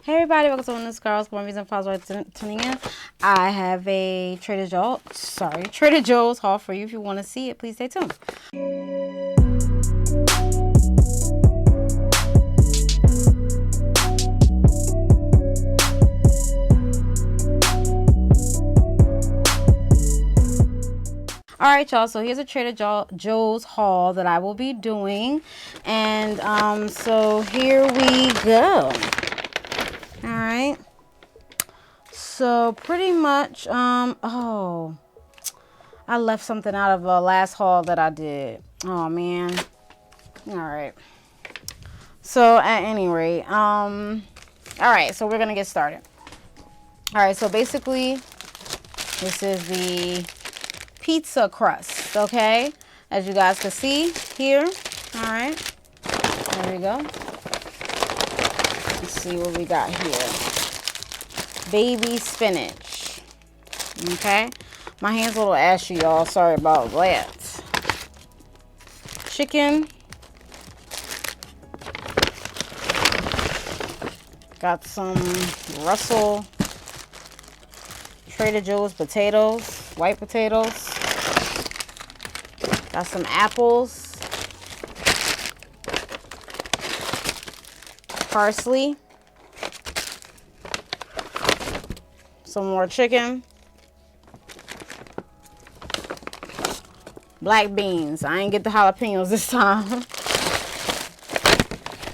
Hey everybody, welcome to this girls. One reason for tuning in. I have a Trader Joe's haul for you. If you want to see it, please stay tuned. Alright y'all, so here's a Trader Joe's haul that I will be doing. And so here we go. Alright. So pretty much, oh, I left something out of a last haul that I did. Oh man. Alright. So at any rate, alright, so we're gonna get started. Alright, so basically this is the pizza crust, okay, as you guys can see here. All right, there we go. Let's see what we got here. Baby spinach. Okay, my hand's a little ashy, y'all, sorry about that. Chicken. Got some Russell Trader Joe's potatoes, white potatoes. Got some apples, parsley, some more chicken, black beans. I ain't get the jalapenos this time.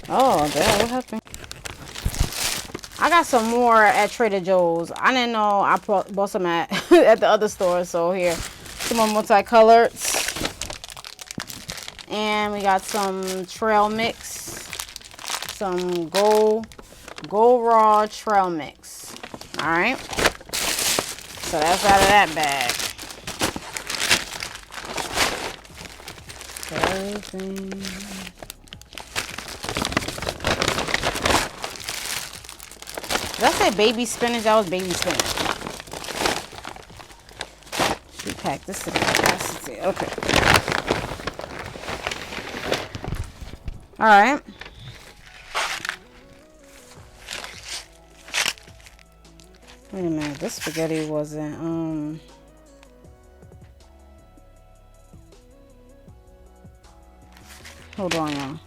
Oh, damn, what happened? I got some more at Trader Joe's. I didn't know I bought some at at the other store. So here, some more multicolors. And we got some trail mix, some gold raw trail mix. All right, so that's out of that bag. Did I say baby spinach? That was baby spinach. She packed this to the capacity. Okay. All right. Wait a minute. This spaghetti wasn't. Hold on, y'all.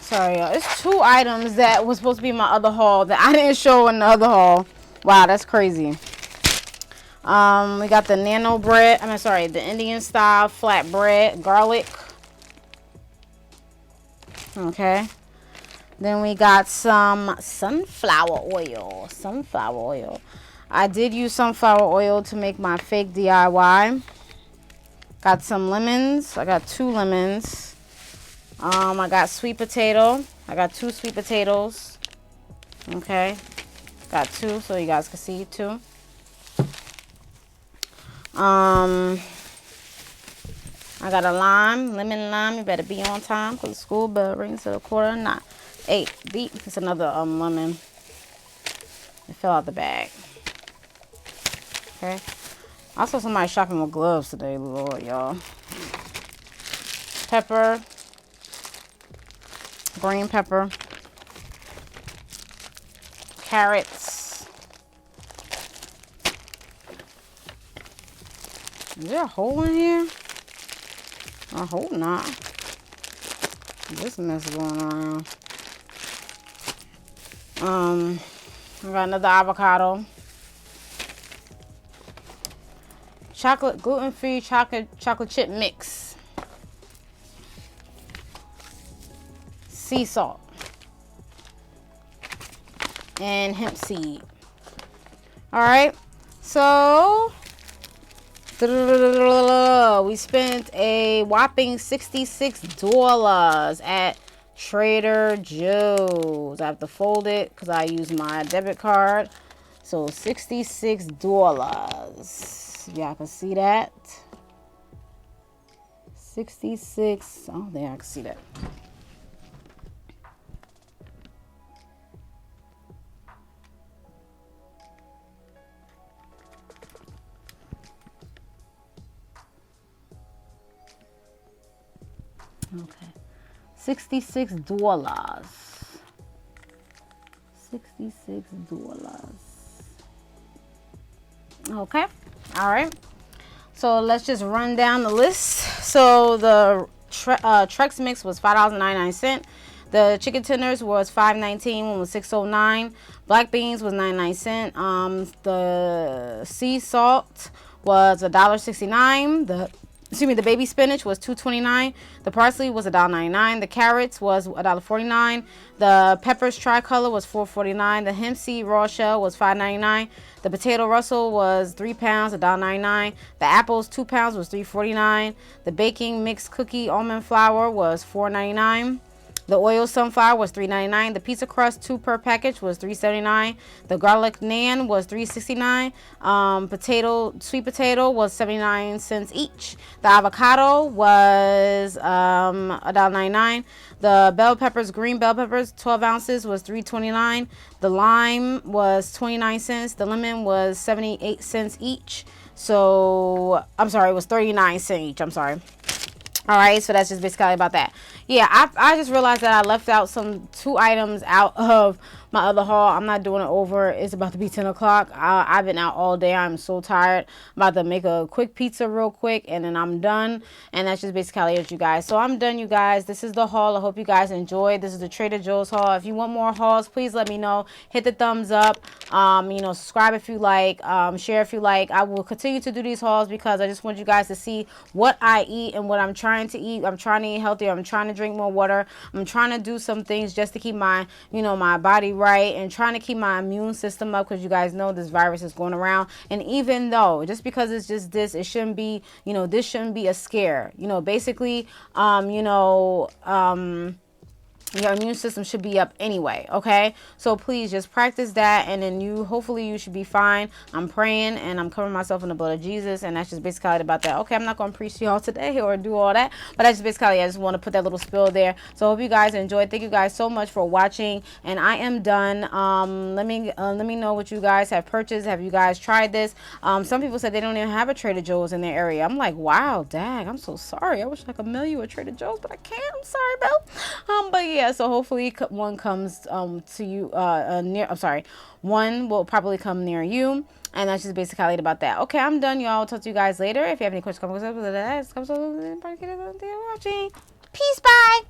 Sorry, y'all. It's two items that was supposed to be in my other haul that I didn't show in the other haul. Wow, that's crazy. We got the nano bread. The Indian style flat bread, garlic. Okay. Then we got some sunflower oil. I did use sunflower oil to make my fake DIY. Got some lemons. I got 2 lemons. I got sweet potato. I got 2 sweet potatoes. Okay. Got 2 so you guys can see 2. I got a lemon lime. You better be on time because the school bell rings at 8:15. Beep. It's another lemon. It fell out the bag. Okay. I saw somebody shopping with gloves today, Lord, y'all. Pepper. Green pepper. Carrots. Is there a hole in here? I hope not. This mess going around. I got another avocado. Gluten-free chocolate chip mix. Sea salt. And hemp seed. Alright. So we spent a whopping $66 at Trader Joe's. I have to fold it because I use my debit card. So $66. Y'all can see that. 66. Oh, there I can see that. Okay, $66. $66. Okay. All right. So let's just run down the list. So the Trex mix was $5.99. The chicken tenders was $5.19. One was $6.09. Black beans was 99 cents. The sea salt was $1.69. The baby spinach was $2.29. The parsley was $1.99. The carrots was $1.49. The peppers tricolor was $4.49. The hemp seed raw shell was $5.99. The potato Russell was 3 pounds, $1.99. The apples, 2 pounds, was $3.49. The baking mixed cookie almond flour was $4.99. The oil sunflower was $3.99. The pizza crust 2 per package was $3.79. The garlic naan was $3.69. Sweet potato was 79 cents each. The avocado was $1.99. The bell peppers, green bell peppers, 12 ounces was $3.29. The lime was 29 cents. The lemon was 78 cents each. So, I'm sorry, it was 39 cents each. I'm sorry. All right, so that's just basically about that. Yeah, I just realized that I left out 2 items out of my other haul. I'm not doing it over. It's about to be 10 o'clock. I've been out all day. I'm so tired. I'm about to make a quick pizza real quick, and then I'm done. And that's just basically it, you guys. So I'm done, you guys. This is the haul. I hope you guys enjoyed. This is the Trader Joe's haul. If you want more hauls, please let me know. Hit the thumbs up. Subscribe if you like. Share if you like. I will continue to do these hauls because I just want you guys to see what I eat and what I'm trying to eat. I'm trying to eat healthier. I'm trying to drink more water. I'm trying to do some things just to keep my, my body right, and trying to keep my immune system up, because you guys know this virus is going around. And even though just because it's just this, it shouldn't be, this shouldn't be a scare. Basically, your immune system should be up anyway, okay? So please just practice that, and then hopefully you should be fine. I'm praying, and I'm covering myself in the blood of Jesus, and that's just basically about that. Okay, I'm not going to preach to y'all today or do all that, but that's just basically, I just want to put that little spill there. So I hope you guys enjoyed. Thank you guys so much for watching, and I am done. Let me know what you guys have purchased. Have you guys tried this? Some people said they don't even have a Trader Joe's in their area. I'm like, wow, dang, I'm so sorry. I wish I could mail you a Trader Joe's, but I can't. I'm sorry, Bill. But yeah. So hopefully one comes to you one will probably come near you, and that's just basically about that. Okay, I'm done, y'all. Talk to you guys later. If you have any questions, come watching. Peace, bye.